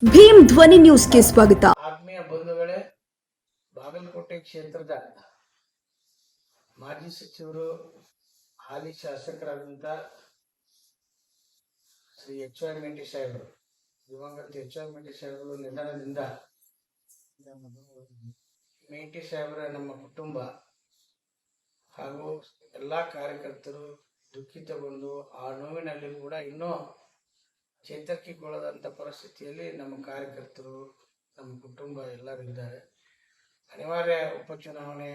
ಭೀಮ್ ಧ್ವನಿ ನ್ಯೂಸ್ಗೆ ಸ್ವಾಗತ. ಆತ್ಮೀಯ ಬಂಧುಗಳೇ, ಬಾಗಲಕೋಟೆ ಕ್ಷೇತ್ರದ ಮಾಜಿ ಸಚಿವರು ಹಾಲಿ ಶಾಸಕರಾದಂಥ ಶ್ರೀ ಎಚ್ ವೈ ಮೆಂಟಿ ಸಾಹೇಬರು, ದಿವಂಗತ ಎಚ್ ವೈ ಮೆಂಟಿ ಸಾಹೇಬರು ನಿಧನದಿಂದ ಮೆಂಟಿ ಸಾಹೇಬರ ನಮ್ಮ ಕುಟುಂಬ ಹಾಗೂ ಎಲ್ಲ ಕಾರ್ಯಕರ್ತರು ದುಃಖಿತಗೊಂಡು ಆ ನೋವಿನಲ್ಲಿ ಕೂಡ ಇನ್ನೂ ಚೇತರಿಸಿಕೊಳ್ಳದಂಥ ಪರಿಸ್ಥಿತಿಯಲ್ಲಿ ನಮ್ಮ ಕಾರ್ಯಕರ್ತರು, ನಮ್ಮ ಕುಟುಂಬ ಎಲ್ಲರೂ ಇದ್ದಾರೆ. ಅನಿವಾರ್ಯ ಉಪಚುನಾವಣೆ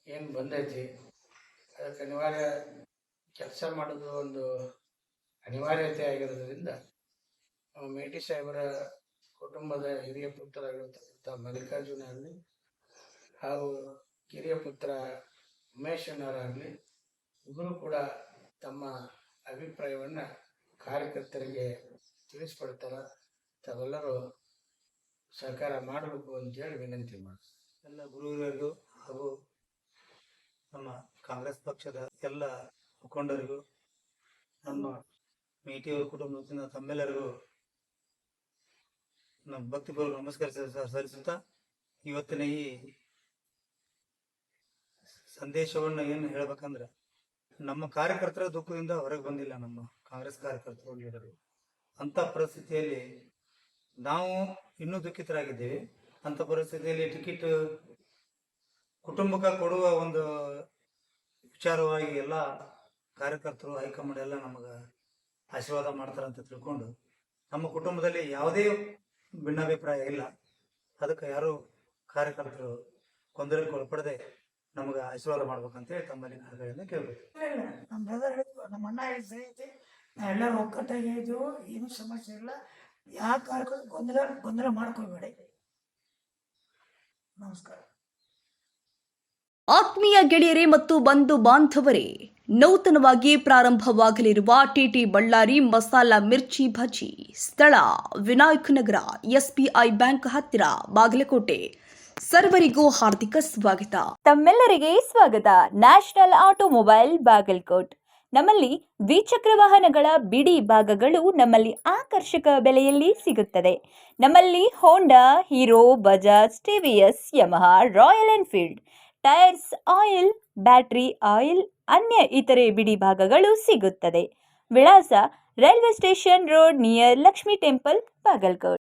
ಏನು ಬಂದೈತಿ, ಅದಕ್ಕೆ ಅನಿವಾರ್ಯ ಕೆಲಸ ಮಾಡೋದು ಒಂದು ಅನಿವಾರ್ಯತೆ ಆಗಿರೋದ್ರಿಂದ ಮೇಟಿ ಸಾಹೇಬರ ಕುಟುಂಬದ ಹಿರಿಯ ಪುತ್ರರಾಗಿರ್ತಕ್ಕಂಥ ಮಲ್ಲಿಕಾರ್ಜುನ ಹಾಗೂ ಕಿರಿಯ ಪುತ್ರ ಉಮೇಶನವರಾಗಲಿ ಇಬ್ಬರು ಕೂಡ ತಮ್ಮ ಅಭಿಪ್ರಾಯವನ್ನು ಕಾರ್ಯಕರ್ತರಿಗೆ ತಿಳಿಸ್ಕೊಡ್ತಾರೆ. ತಾವೆಲ್ಲರೂ ಸಹಕಾರ ಮಾಡಬೇಕು ಅಂತೇಳಿ ವಿನಂತಿ ಮಾಡಿ ಎಲ್ಲ ಗುರುವರಿಗೂ ಹಾಗೂ ನಮ್ಮ ಕಾಂಗ್ರೆಸ್ ಪಕ್ಷದ ಎಲ್ಲ ಮುಖಂಡರಿಗೂ, ನಮ್ಮ ಮೇಟಿಯವರ ಕುಟುಂಬದಿಂದ ತಮ್ಮೆಲ್ಲರಿಗೂ ನಮ್ಮ ಭಕ್ತಿಪೂರ್ವಕ ನಮಸ್ಕಾರ ಸಲ್ಲಿಸುತ್ತಾ, ಇವತ್ತಿನ ಈ ಸಂದೇಶವನ್ನು ಏನು ಹೇಳ್ಬೇಕಂದ್ರೆ, ನಮ್ಮ ಕಾರ್ಯಕರ್ತರ ದುಃಖದಿಂದ ಹೊರಗೆ ಬಂದಿಲ್ಲ ನಮ್ಮ ಕಾಂಗ್ರೆಸ್ ಕಾರ್ಯಕರ್ತರು. ಅಂತ ಪರಿಸ್ಥಿತಿಯಲ್ಲಿ ನಾವು ಇನ್ನೂ ದುಃಖಿತರಾಗಿದ್ದೇವೆ. ಅಂತ ಪರಿಸ್ಥಿತಿಯಲ್ಲಿ ಟಿಕೆಟ್ ಕುಟುಂಬಕ್ಕೆ ಕೊಡುವ ಒಂದು ವಿಚಾರವಾಗಿ ಎಲ್ಲ ಕಾರ್ಯಕರ್ತರು, ಹೈಕಮಾಂಡ್ ಎಲ್ಲ ನಮಗೆ ಆಶೀರ್ವಾದ ಮಾಡ್ತಾರಂತ ತಿಳ್ಕೊಂಡು, ನಮ್ಮ ಕುಟುಂಬದಲ್ಲಿ ಯಾವುದೇ ಭಿನ್ನಾಭಿಪ್ರಾಯ ಇಲ್ಲ. ಅದಕ್ಕೆ ಯಾರು ಕಾರ್ಯಕರ್ತರು ಗೊಂದಲಕ್ಕೆ ಒಳಪಡದೆ ನಮಗೆ ಆಶೀರ್ವಾದ ಮಾಡ್ಬೇಕಂತೇಳಿ ತಮ್ಮಲ್ಲಿ ನಾನು ಕೇಳ್ಬೇಕು. ನಮ್ಮ ಬ್ರದರ್ ಹೇಳಿದ್ವು, ನಮ್ಮ ಅಣ್ಣ ಹೇಳಿದ್ದೆ ನಾವೆಲ್ಲರೂ ಒಕ್ಕಟ್ಟಾಗಿ ಇದ್ದೀವಿ, ಏನೂ ಸಮಸ್ಯೆ ಇಲ್ಲ. ಯಾವ ಕಾರ್ಯಕ್ಕೂ ಗೊಂದಲ ಮಾಡ್ಕೊಳ್ಬೇಡಿ. ನಮಸ್ಕಾರ. ಆತ್ಮೀಯ ಗೆಳೆಯರೇ ಮತ್ತು ಬಂಧು ಬಾಂಧವರೇ, ನೂತನವಾಗಿ ಪ್ರಾರಂಭವಾಗಲಿರುವ ಟಿಟಿ ಬಳ್ಳಾರಿ ಮಸಾಲಾ ಮಿರ್ಚಿ ಭಜಿ, ಸ್ಥಳ ವಿನಾಯಕ ನಗರ, ಎಸ್ಬಿಐ ಬ್ಯಾಂಕ್ ಹತ್ತಿರ, ಬಾಗಲಕೋಟೆ. ಸರ್ವರಿಗೂ ಹಾರ್ದಿಕ ಸ್ವಾಗತ. ತಮ್ಮೆಲ್ಲರಿಗೆ ಸ್ವಾಗತ. National automobile Bagalkot. ನಮ್ಮಲ್ಲಿ ದ್ವಿಚಕ್ರ ವಾಹನಗಳ ಬಿಡಿ ಭಾಗಗಳು ನಮ್ಮಲ್ಲಿ ಆಕರ್ಷಕ ಬೆಲೆಯಲ್ಲಿ ಸಿಗುತ್ತದೆ. ನಮ್ಮಲ್ಲಿ Honda, Hero, Bajaj, TVS, Yamaha, Royal Enfield, tyres, oil, battery oil, ಅನ್ಯ ಇತರೆ ಬಿಡಿ ಭಾಗಗಳು ಸಿಗುತ್ತದೆ. ವಿಳಾಸ railway station road near Lakshmi temple, Bagalkot.